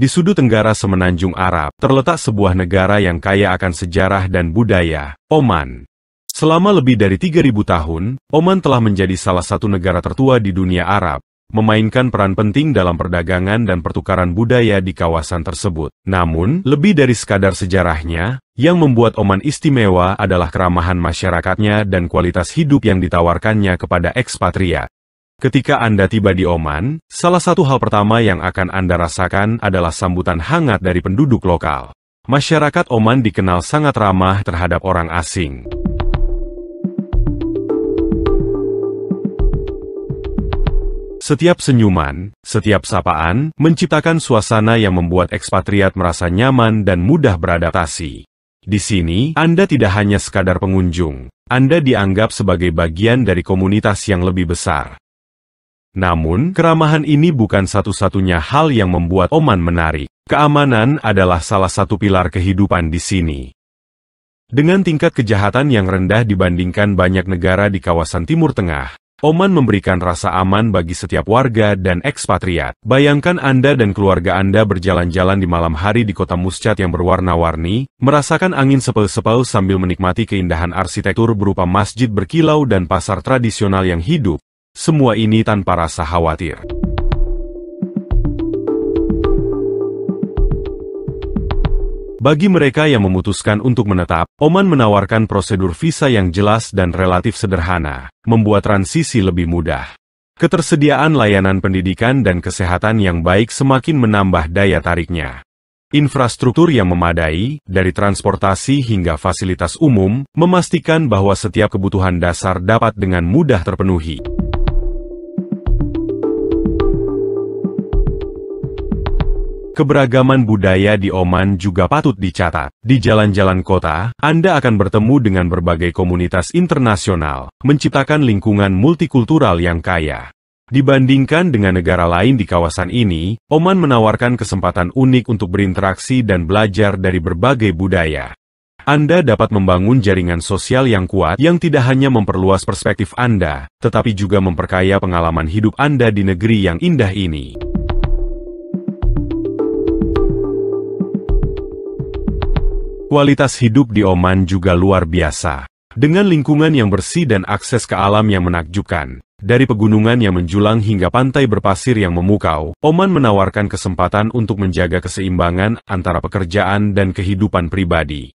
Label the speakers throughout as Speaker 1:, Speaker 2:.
Speaker 1: Di sudut tenggara semenanjung Arab, terletak sebuah negara yang kaya akan sejarah dan budaya, Oman. Selama lebih dari 3.000 tahun, Oman telah menjadi salah satu negara tertua di dunia Arab, memainkan peran penting dalam perdagangan dan pertukaran budaya di kawasan tersebut. Namun, lebih dari sekadar sejarahnya, yang membuat Oman istimewa adalah keramahan masyarakatnya dan kualitas hidup yang ditawarkannya kepada ekspatriat. Ketika Anda tiba di Oman, salah satu hal pertama yang akan Anda rasakan adalah sambutan hangat dari penduduk lokal. Masyarakat Oman dikenal sangat ramah terhadap orang asing. Setiap senyuman, setiap sapaan, menciptakan suasana yang membuat ekspatriat merasa nyaman dan mudah beradaptasi. Di sini, Anda tidak hanya sekadar pengunjung, Anda dianggap sebagai bagian dari komunitas yang lebih besar. Namun, keramahan ini bukan satu-satunya hal yang membuat Oman menarik. Keamanan adalah salah satu pilar kehidupan di sini. Dengan tingkat kejahatan yang rendah dibandingkan banyak negara di kawasan Timur Tengah, Oman memberikan rasa aman bagi setiap warga dan ekspatriat. Bayangkan Anda dan keluarga Anda berjalan-jalan di malam hari di kota Muscat yang berwarna-warni, merasakan angin sepel-sepel sambil menikmati keindahan arsitektur berupa masjid berkilau dan pasar tradisional yang hidup. Semua ini tanpa rasa khawatir. Bagi mereka yang memutuskan untuk menetap, Oman menawarkan prosedur visa yang jelas dan relatif sederhana, membuat transisi lebih mudah. Ketersediaan layanan pendidikan dan kesehatan yang baik semakin menambah daya tariknya. Infrastruktur yang memadai, dari transportasi hingga fasilitas umum, memastikan bahwa setiap kebutuhan dasar dapat dengan mudah terpenuhi. Keberagaman budaya di Oman juga patut dicatat. Di jalan-jalan kota, Anda akan bertemu dengan berbagai komunitas internasional, menciptakan lingkungan multikultural yang kaya. Dibandingkan dengan negara lain di kawasan ini, Oman menawarkan kesempatan unik untuk berinteraksi dan belajar dari berbagai budaya. Anda dapat membangun jaringan sosial yang kuat yang tidak hanya memperluas perspektif Anda, tetapi juga memperkaya pengalaman hidup Anda di negeri yang indah ini. Kualitas hidup di Oman juga luar biasa. Dengan lingkungan yang bersih dan akses ke alam yang menakjubkan, dari pegunungan yang menjulang hingga pantai berpasir yang memukau, Oman menawarkan kesempatan untuk menjaga keseimbangan antara pekerjaan dan kehidupan pribadi.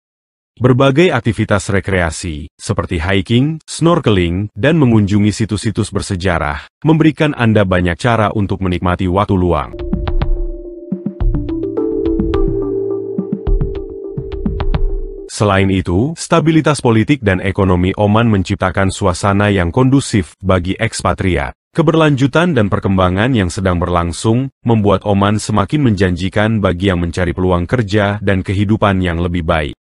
Speaker 1: Berbagai aktivitas rekreasi, seperti hiking, snorkeling, dan mengunjungi situs-situs bersejarah, memberikan Anda banyak cara untuk menikmati waktu luang. Selain itu, stabilitas politik dan ekonomi Oman menciptakan suasana yang kondusif bagi ekspatriat. Keberlanjutan dan perkembangan yang sedang berlangsung, membuat Oman semakin menjanjikan bagi yang mencari peluang kerja dan kehidupan yang lebih baik.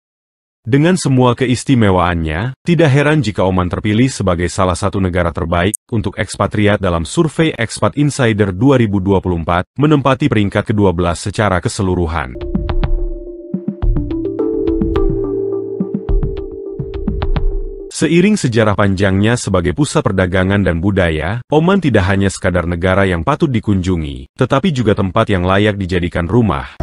Speaker 1: Dengan semua keistimewaannya, tidak heran jika Oman terpilih sebagai salah satu negara terbaik untuk ekspatriat dalam survei Expat Insider 2024, menempati peringkat ke-12 secara keseluruhan. Seiring sejarah panjangnya sebagai pusat perdagangan dan budaya, Oman tidak hanya sekadar negara yang patut dikunjungi, tetapi juga tempat yang layak dijadikan rumah.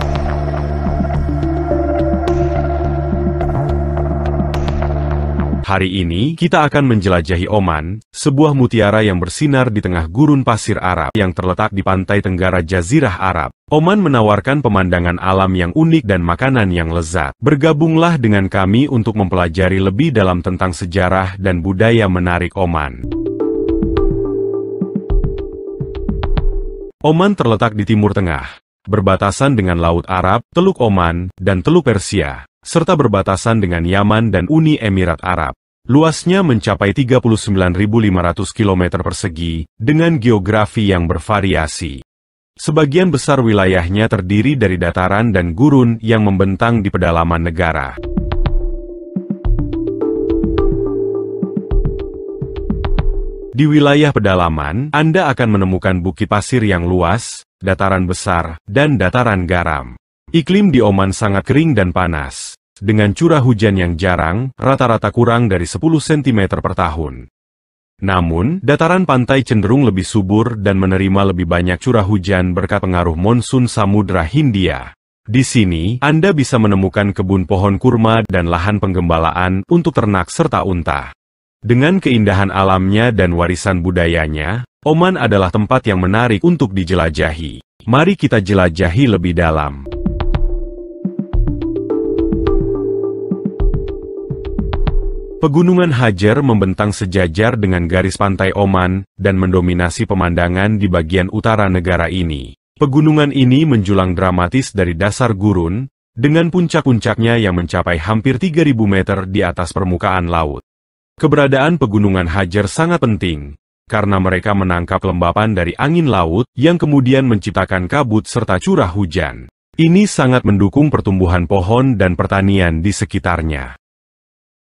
Speaker 1: Hari ini, kita akan menjelajahi Oman, sebuah mutiara yang bersinar di tengah gurun pasir Arab yang terletak di pantai tenggara Jazirah Arab. Oman menawarkan pemandangan alam yang unik dan makanan yang lezat. Bergabunglah dengan kami untuk mempelajari lebih dalam tentang sejarah dan budaya menarik Oman. Oman terletak di Timur Tengah, berbatasan dengan Laut Arab, Teluk Oman, dan Teluk Persia, serta berbatasan dengan Yaman dan Uni Emirat Arab. Luasnya mencapai 39.500 km persegi, dengan geografi yang bervariasi. Sebagian besar wilayahnya terdiri dari dataran dan gurun yang membentang di pedalaman negara. Di wilayah pedalaman, Anda akan menemukan bukit pasir yang luas, dataran besar, dan dataran garam. Iklim di Oman sangat kering dan panas, dengan curah hujan yang jarang, rata-rata kurang dari 10 cm per tahun. Namun, dataran pantai cenderung lebih subur dan menerima lebih banyak curah hujan berkat pengaruh monsun Samudra Hindia. Di sini, Anda bisa menemukan kebun pohon kurma dan lahan penggembalaan untuk ternak serta unta. Dengan keindahan alamnya dan warisan budayanya, Oman adalah tempat yang menarik untuk dijelajahi. Mari kita jelajahi lebih dalam. Pegunungan Hajar membentang sejajar dengan garis pantai Oman dan mendominasi pemandangan di bagian utara negara ini. Pegunungan ini menjulang dramatis dari dasar gurun, dengan puncak-puncaknya yang mencapai hampir 3.000 meter di atas permukaan laut. Keberadaan Pegunungan Hajar sangat penting, karena mereka menangkap kelembapan dari angin laut yang kemudian menciptakan kabut serta curah hujan. Ini sangat mendukung pertumbuhan pohon dan pertanian di sekitarnya.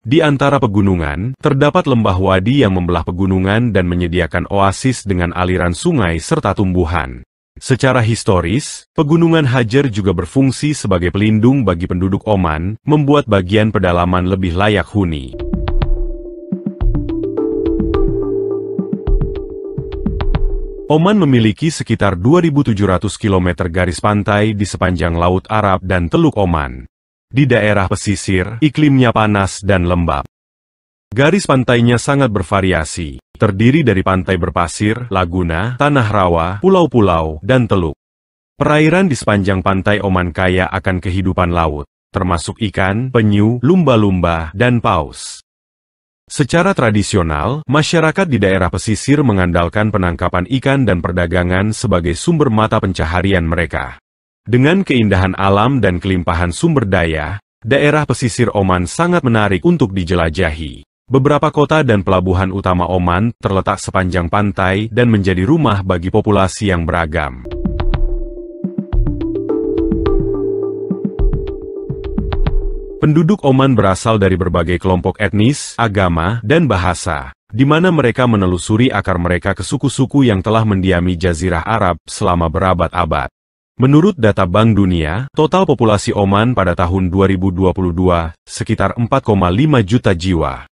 Speaker 1: Di antara pegunungan, terdapat lembah wadi yang membelah pegunungan dan menyediakan oasis dengan aliran sungai serta tumbuhan. Secara historis, Pegunungan Hajar juga berfungsi sebagai pelindung bagi penduduk Oman, membuat bagian pedalaman lebih layak huni. Oman memiliki sekitar 2.700 km garis pantai di sepanjang Laut Arab dan Teluk Oman. Di daerah pesisir, iklimnya panas dan lembab. Garis pantainya sangat bervariasi, terdiri dari pantai berpasir, laguna, tanah rawa, pulau-pulau, dan teluk. Perairan di sepanjang pantai Oman kaya akan kehidupan laut, termasuk ikan, penyu, lumba-lumba, dan paus. Secara tradisional, masyarakat di daerah pesisir mengandalkan penangkapan ikan dan perdagangan sebagai sumber mata pencaharian mereka. Dengan keindahan alam dan kelimpahan sumber daya, daerah pesisir Oman sangat menarik untuk dijelajahi. Beberapa kota dan pelabuhan utama Oman terletak sepanjang pantai dan menjadi rumah bagi populasi yang beragam. Penduduk Oman berasal dari berbagai kelompok etnis, agama, dan bahasa, di mana mereka menelusuri akar mereka ke suku-suku yang telah mendiami Jazirah Arab selama berabad-abad. Menurut data Bank Dunia, total populasi Oman pada tahun 2022 sekitar 4,5 juta jiwa.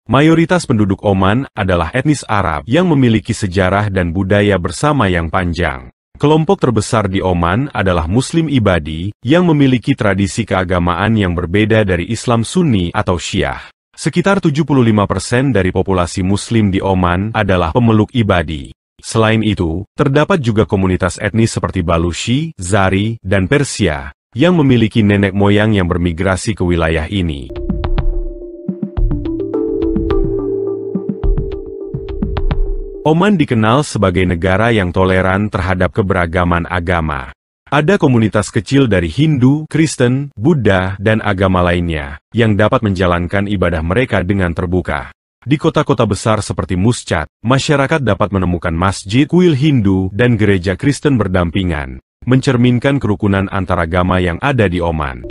Speaker 1: Mayoritas penduduk Oman adalah etnis Arab yang memiliki sejarah dan budaya bersama yang panjang. Kelompok terbesar di Oman adalah Muslim Ibadi, yang memiliki tradisi keagamaan yang berbeda dari Islam Sunni atau Syiah. Sekitar 75% dari populasi Muslim di Oman adalah pemeluk Ibadi. Selain itu, terdapat juga komunitas etnis seperti Baluchi, Zari, dan Persia, yang memiliki nenek moyang yang bermigrasi ke wilayah ini. Oman dikenal sebagai negara yang toleran terhadap keberagaman agama. Ada komunitas kecil dari Hindu, Kristen, Buddha, dan agama lainnya, yang dapat menjalankan ibadah mereka dengan terbuka. Di kota-kota besar seperti Muscat, masyarakat dapat menemukan masjid, kuil Hindu, dan gereja Kristen berdampingan, mencerminkan kerukunan antaragama yang ada di Oman.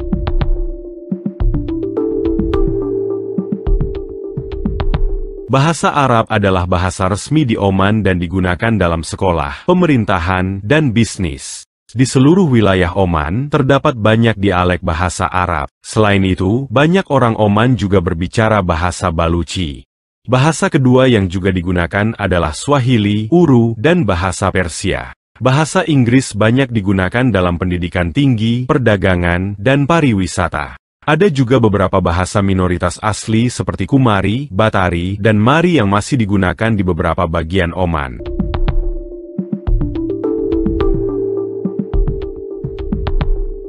Speaker 1: Bahasa Arab adalah bahasa resmi di Oman dan digunakan dalam sekolah, pemerintahan, dan bisnis. Di seluruh wilayah Oman, terdapat banyak dialek bahasa Arab. Selain itu, banyak orang Oman juga berbicara bahasa Baluchi. Bahasa kedua yang juga digunakan adalah Swahili, Uru, dan bahasa Persia. Bahasa Inggris banyak digunakan dalam pendidikan tinggi, perdagangan, dan pariwisata. Ada juga beberapa bahasa minoritas asli seperti Kumari, Batari, dan Mari yang masih digunakan di beberapa bagian Oman.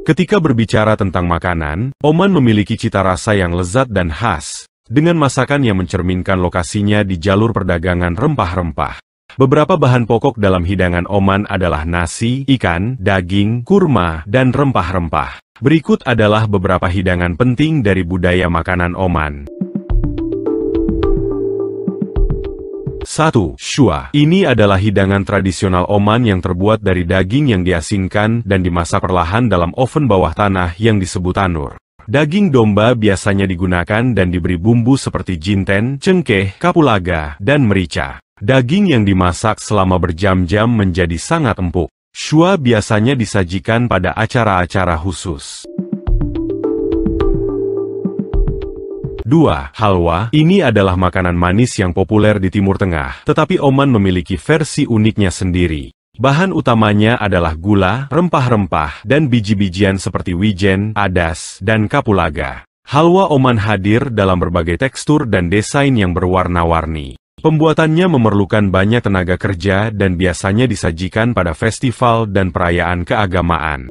Speaker 1: Ketika berbicara tentang makanan, Oman memiliki cita rasa yang lezat dan khas, dengan masakan yang mencerminkan lokasinya di jalur perdagangan rempah-rempah. Beberapa bahan pokok dalam hidangan Oman adalah nasi, ikan, daging, kurma, dan rempah-rempah. Berikut adalah beberapa hidangan penting dari budaya makanan Oman. 1. Shua. Ini adalah hidangan tradisional Oman yang terbuat dari daging yang diasinkan dan dimasak perlahan dalam oven bawah tanah yang disebut tanur. Daging domba biasanya digunakan dan diberi bumbu seperti jinten, cengkeh, kapulaga, dan merica. Daging yang dimasak selama berjam-jam menjadi sangat empuk. Shua biasanya disajikan pada acara-acara khusus. 2. 2. Halwa. Ini adalah makanan manis yang populer di Timur Tengah, tetapi Oman memiliki versi uniknya sendiri. Bahan utamanya adalah gula, rempah-rempah, dan biji-bijian seperti wijen, adas, dan kapulaga. Halwa Oman hadir dalam berbagai tekstur dan desain yang berwarna-warni. Pembuatannya memerlukan banyak tenaga kerja dan biasanya disajikan pada festival dan perayaan keagamaan.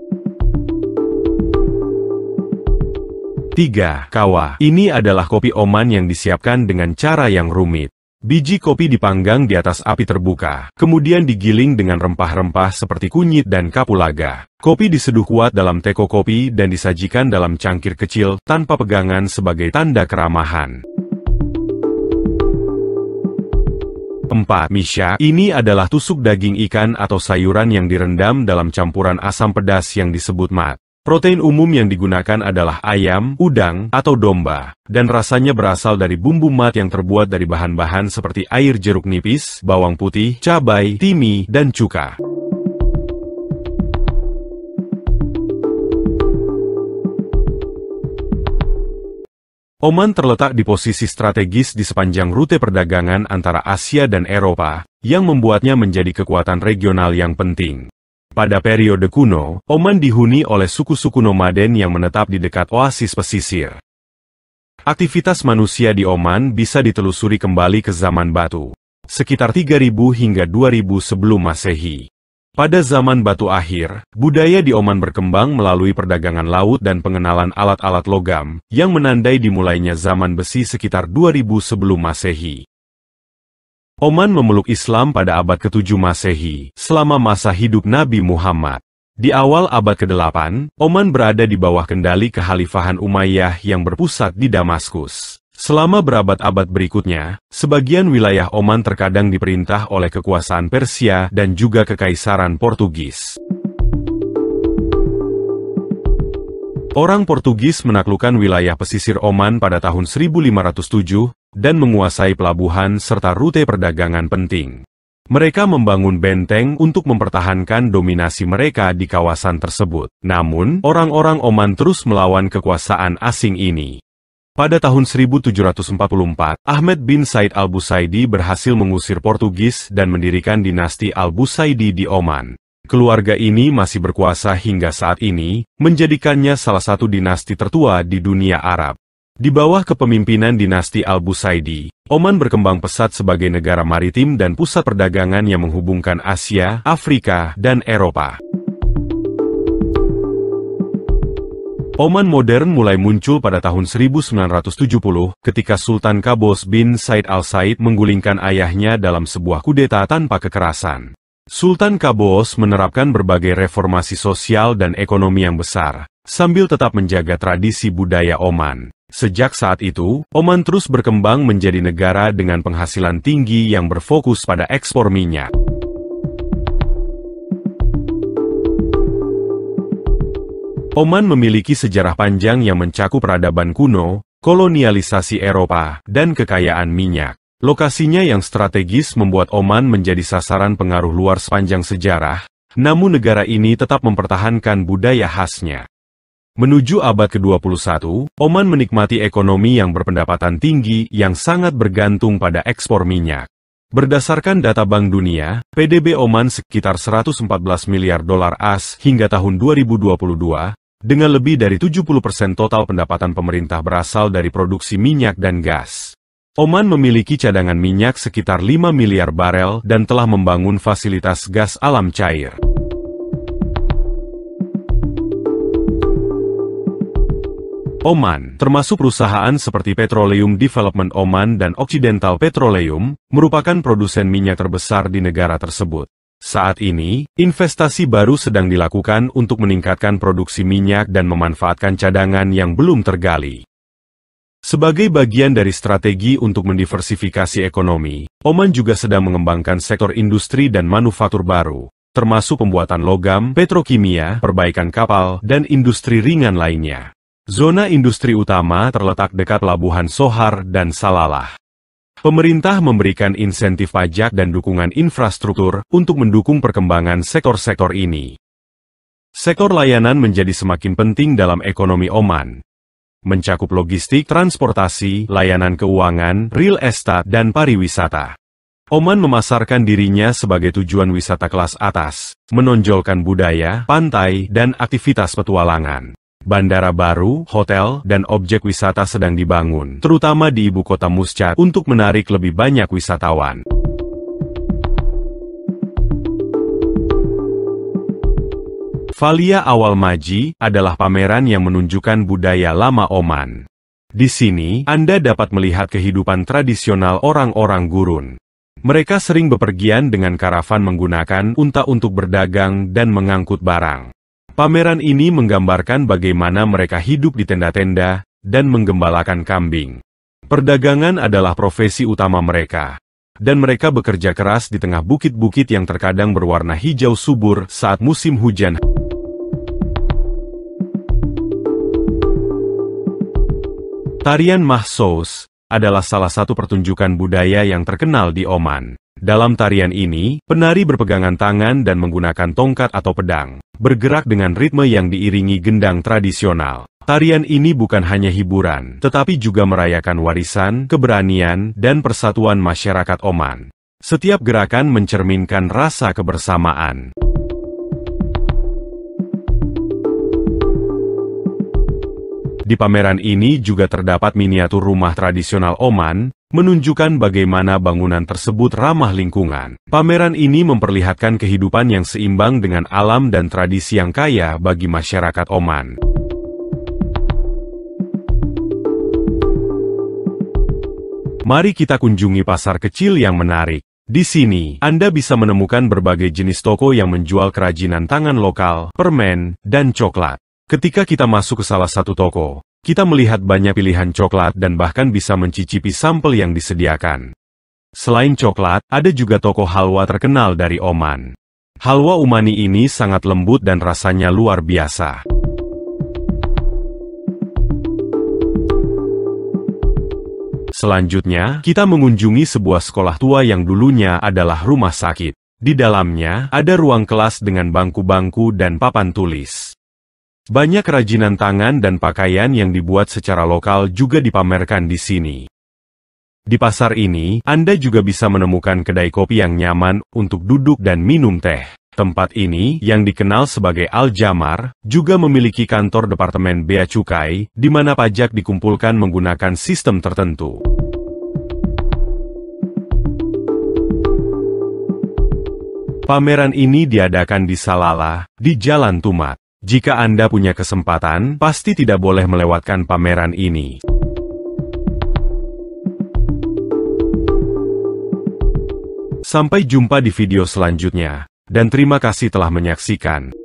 Speaker 1: 3. Kawa. Ini adalah kopi Oman yang disiapkan dengan cara yang rumit. Biji kopi dipanggang di atas api terbuka, kemudian digiling dengan rempah-rempah seperti kunyit dan kapulaga. Kopi diseduh kuat dalam teko kopi dan disajikan dalam cangkir kecil tanpa pegangan sebagai tanda keramahan. 4. Misha. Ini adalah tusuk daging ikan atau sayuran yang direndam dalam campuran asam pedas yang disebut mat. Protein umum yang digunakan adalah ayam, udang, atau domba, dan rasanya berasal dari bumbu mat yang terbuat dari bahan-bahan seperti air jeruk nipis, bawang putih, cabai, timi, dan cuka. Oman terletak di posisi strategis di sepanjang rute perdagangan antara Asia dan Eropa, yang membuatnya menjadi kekuatan regional yang penting. Pada periode kuno, Oman dihuni oleh suku-suku nomaden yang menetap di dekat oasis pesisir. Aktivitas manusia di Oman bisa ditelusuri kembali ke zaman batu, sekitar 3000 hingga 2000 sebelum Masehi. Pada zaman batu akhir, budaya di Oman berkembang melalui perdagangan laut dan pengenalan alat-alat logam, yang menandai dimulainya zaman besi sekitar 2000 sebelum Masehi. Oman memeluk Islam pada abad ke-7 Masehi, selama masa hidup Nabi Muhammad. Di awal abad ke-8, Oman berada di bawah kendali Kekhalifahan Umayyah yang berpusat di Damaskus. Selama berabad-abad berikutnya, sebagian wilayah Oman terkadang diperintah oleh kekuasaan Persia dan juga Kekaisaran Portugis. Orang Portugis menaklukkan wilayah pesisir Oman pada tahun 1507, dan menguasai pelabuhan serta rute perdagangan penting. Mereka membangun benteng untuk mempertahankan dominasi mereka di kawasan tersebut. Namun, orang-orang Oman terus melawan kekuasaan asing ini. Pada tahun 1744, Ahmed bin Said al-Busaidi berhasil mengusir Portugis dan mendirikan dinasti al-Busaidi di Oman. Keluarga ini masih berkuasa hingga saat ini, menjadikannya salah satu dinasti tertua di dunia Arab. Di bawah kepemimpinan dinasti al-Busaidi, Oman berkembang pesat sebagai negara maritim dan pusat perdagangan yang menghubungkan Asia, Afrika, dan Eropa. Oman modern mulai muncul pada tahun 1970 ketika Sultan Qaboos bin Said Al Said menggulingkan ayahnya dalam sebuah kudeta tanpa kekerasan. Sultan Qaboos menerapkan berbagai reformasi sosial dan ekonomi yang besar, sambil tetap menjaga tradisi budaya Oman. Sejak saat itu, Oman terus berkembang menjadi negara dengan penghasilan tinggi yang berfokus pada ekspor minyak. Oman memiliki sejarah panjang yang mencakup peradaban kuno, kolonialisasi Eropa, dan kekayaan minyak. Lokasinya yang strategis membuat Oman menjadi sasaran pengaruh luar sepanjang sejarah, namun negara ini tetap mempertahankan budaya khasnya. Menuju abad ke-21, Oman menikmati ekonomi yang berpendapatan tinggi yang sangat bergantung pada ekspor minyak. Berdasarkan data Bank Dunia, PDB Oman sekitar 114 miliar dolar AS hingga tahun 2022, dengan lebih dari 70% total pendapatan pemerintah berasal dari produksi minyak dan gas. Oman memiliki cadangan minyak sekitar 5 miliar barel dan telah membangun fasilitas gas alam cair. Oman, termasuk perusahaan seperti Petroleum Development Oman dan Occidental Petroleum, merupakan produsen minyak terbesar di negara tersebut. Saat ini, investasi baru sedang dilakukan untuk meningkatkan produksi minyak dan memanfaatkan cadangan yang belum tergali. Sebagai bagian dari strategi untuk mendiversifikasi ekonomi, Oman juga sedang mengembangkan sektor industri dan manufaktur baru, termasuk pembuatan logam, petrokimia, perbaikan kapal, dan industri ringan lainnya. Zona industri utama terletak dekat pelabuhan Sohar dan Salalah. Pemerintah memberikan insentif pajak dan dukungan infrastruktur untuk mendukung perkembangan sektor-sektor ini. Sektor layanan menjadi semakin penting dalam ekonomi Oman. mencakup logistik, transportasi, layanan keuangan, real estate, dan pariwisata. Oman memasarkan dirinya sebagai tujuan wisata kelas atas, menonjolkan budaya, pantai, dan aktivitas petualangan. Bandara baru, hotel, dan objek wisata sedang dibangun, terutama di ibu kota Muscat, untuk menarik lebih banyak wisatawan. Valia Awal Maji adalah pameran yang menunjukkan budaya lama Oman. Di sini, Anda dapat melihat kehidupan tradisional orang-orang gurun. Mereka sering bepergian dengan karavan menggunakan unta untuk berdagang dan mengangkut barang. Pameran ini menggambarkan bagaimana mereka hidup di tenda-tenda dan menggembalakan kambing. Perdagangan adalah profesi utama mereka, dan mereka bekerja keras di tengah bukit-bukit yang terkadang berwarna hijau subur saat musim hujan. Tarian Mahsos adalah salah satu pertunjukan budaya yang terkenal di Oman. Dalam tarian ini, penari berpegangan tangan dan menggunakan tongkat atau pedang, bergerak dengan ritme yang diiringi gendang tradisional. Tarian ini bukan hanya hiburan, tetapi juga merayakan warisan, keberanian, dan persatuan masyarakat Oman. Setiap gerakan mencerminkan rasa kebersamaan. Di pameran ini juga terdapat miniatur rumah tradisional Oman, menunjukkan bagaimana bangunan tersebut ramah lingkungan. Pameran ini memperlihatkan kehidupan yang seimbang dengan alam dan tradisi yang kaya bagi masyarakat Oman. Mari kita kunjungi pasar kecil yang menarik. Di sini, Anda bisa menemukan berbagai jenis toko yang menjual kerajinan tangan lokal, permen, dan coklat. Ketika kita masuk ke salah satu toko, kita melihat banyak pilihan coklat dan bahkan bisa mencicipi sampel yang disediakan. Selain coklat, ada juga toko halwa terkenal dari Oman. Halwa Umani ini sangat lembut dan rasanya luar biasa. Selanjutnya, kita mengunjungi sebuah sekolah tua yang dulunya adalah rumah sakit. Di dalamnya, ada ruang kelas dengan bangku-bangku dan papan tulis. Banyak kerajinan tangan dan pakaian yang dibuat secara lokal juga dipamerkan di sini. Di pasar ini, Anda juga bisa menemukan kedai kopi yang nyaman untuk duduk dan minum teh. Tempat ini, yang dikenal sebagai Al-Jamar, juga memiliki kantor Departemen Bea Cukai, di mana pajak dikumpulkan menggunakan sistem tertentu. Pameran ini diadakan di Salalah, di Jalan Tumat. Jika Anda punya kesempatan, pasti tidak boleh melewatkan pameran ini. Sampai jumpa di video selanjutnya, dan terima kasih telah menyaksikan.